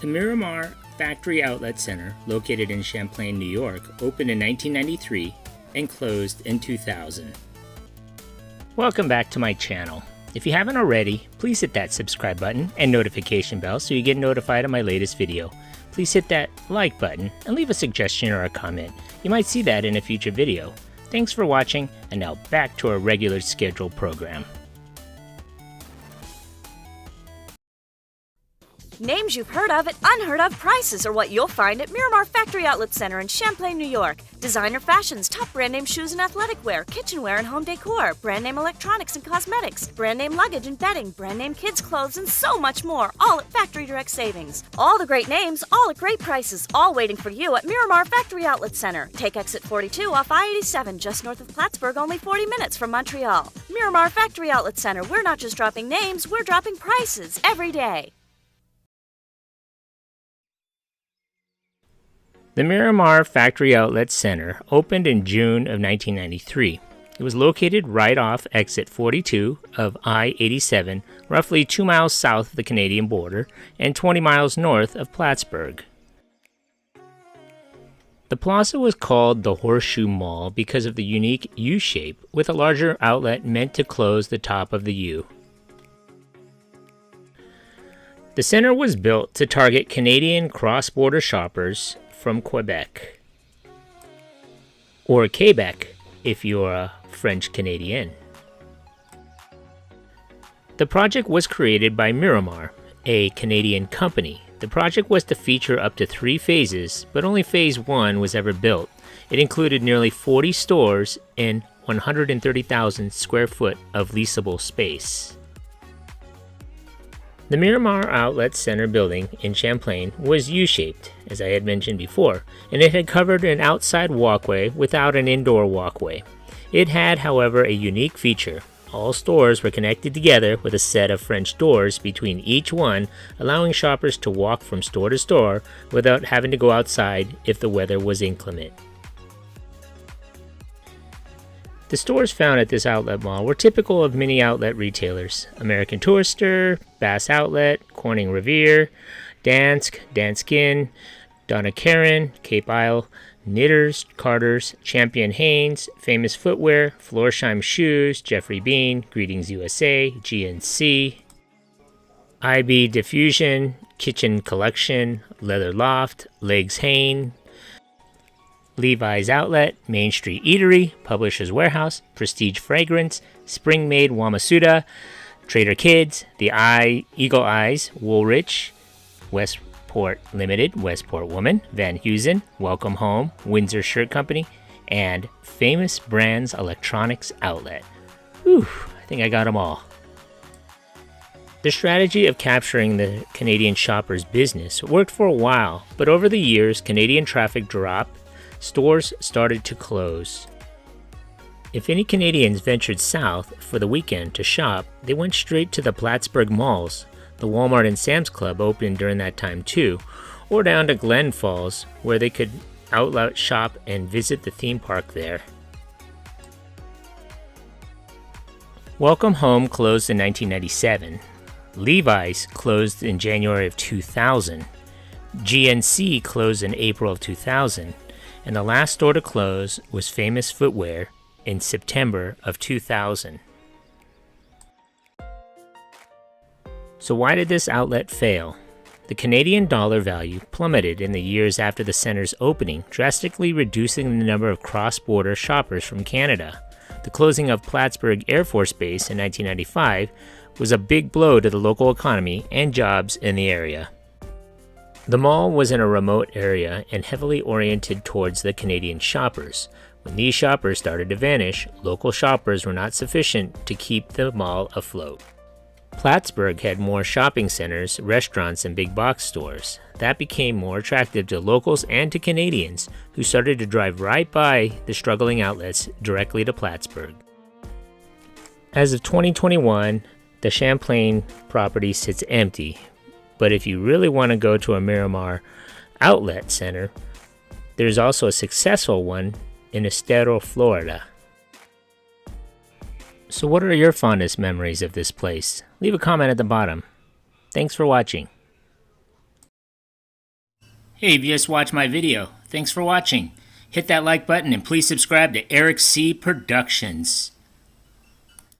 The Miromar Factory Outlet Center, located in Champlain, New York, opened in 1993 and closed in 2000. Welcome back to my channel. If you haven't already, please hit that subscribe button and notification bell so you get notified of my latest video. Please hit that like button and leave a suggestion or a comment. You might see that in a future video. Thanks for watching, and now back to our regular scheduled program. Names you've heard of at unheard of prices are what you'll find at Miromar Factory Outlet Center in Champlain, New York. Designer fashions, top brand name shoes and athletic wear, kitchenware and home decor, brand name electronics and cosmetics, brand name luggage and bedding, brand name kids clothes, and so much more, all at factory direct savings. All the great names, all at great prices, all waiting for you at Miromar Factory Outlet Center. Take exit 42 off I-87 just north of Plattsburgh, only 40 minutes from Montreal. Miromar Factory Outlet Center, we're not just dropping names, we're dropping prices every day. The Miromar Factory Outlet Center opened in June of 1993. It was located right off exit 42 of I-87, roughly 2 miles south of the Canadian border and 20 miles north of Plattsburgh. The plaza was called the Horseshoe Mall because of the unique U shape with a larger outlet meant to close the top of the U. The center was built to target Canadian cross-border shoppers from Quebec, or Quebec if you're a French Canadian. The project was created by Miromar, a Canadian company. The project was to feature up to 3 phases, but only phase 1 was ever built. It included nearly 40 stores and 130,000 square foot of leasable space. The Miromar Outlet Center building in Champlain was U-shaped, as I had mentioned before, and it had covered an outside walkway without an indoor walkway. It had, however, a unique feature. All stores were connected together with a set of French doors between each one, allowing shoppers to walk from store to store without having to go outside if the weather was inclement. The stores found at this outlet mall were typical of many outlet retailers: American Tourister, Bass Outlet, Corning Revere, Dansk, Danskin, Donna Karan, Cape Isle, Knitters, Carter's, Champion Hanes, Famous Footwear, Florsheim Shoes, Jeffrey Bean, Greetings USA, GNC, IB Diffusion, Kitchen Collection, Leather Loft, Legs Hain, Levi's Outlet, Main Street Eatery, Publishers Warehouse, Prestige Fragrance, Spring Made Wamasuda, Trader Kids, Eagle Eyes, Woolrich, Westport Limited, Westport Woman, Van Heusen, Welcome Home, Windsor Shirt Company, and Famous Brands Electronics Outlet. Whew, I think I got them all. The strategy of capturing the Canadian shopper's business worked for a while, but over the years, Canadian traffic dropped. Stores started to close. If any Canadians ventured south for the weekend to shop, they went straight to the Plattsburgh malls. The Walmart and Sam's Club opened during that time too, or down to Glen Falls, where they could outlet shop and visit the theme park there. Welcome Home closed in 1997. Levi's closed in January of 2000. GNC closed in April of 2000. And the last store to close was Famous Footwear in September of 2000. So why did this outlet fail? The Canadian dollar value plummeted in the years after the center's opening, drastically reducing the number of cross-border shoppers from Canada. The closing of Plattsburgh Air Force Base in 1995 was a big blow to the local economy and jobs in the area. The mall was in a remote area and heavily oriented towards the Canadian shoppers. When these shoppers started to vanish, local shoppers were not sufficient to keep the mall afloat. Plattsburgh had more shopping centers, restaurants, and big box stores. That became more attractive to locals and to Canadians, who started to drive right by the struggling outlets directly to Plattsburgh. As of 2021, the Champlain property sits empty. But if you really want to go to a Miromar Outlet Center, there's also a successful one in Estero, Florida. So what are your fondest memories of this place? Leave a comment at the bottom. Thanks for watching. Hey, you just watched my video. Thanks for watching. Hit that like button and please subscribe to Eric C. Productions.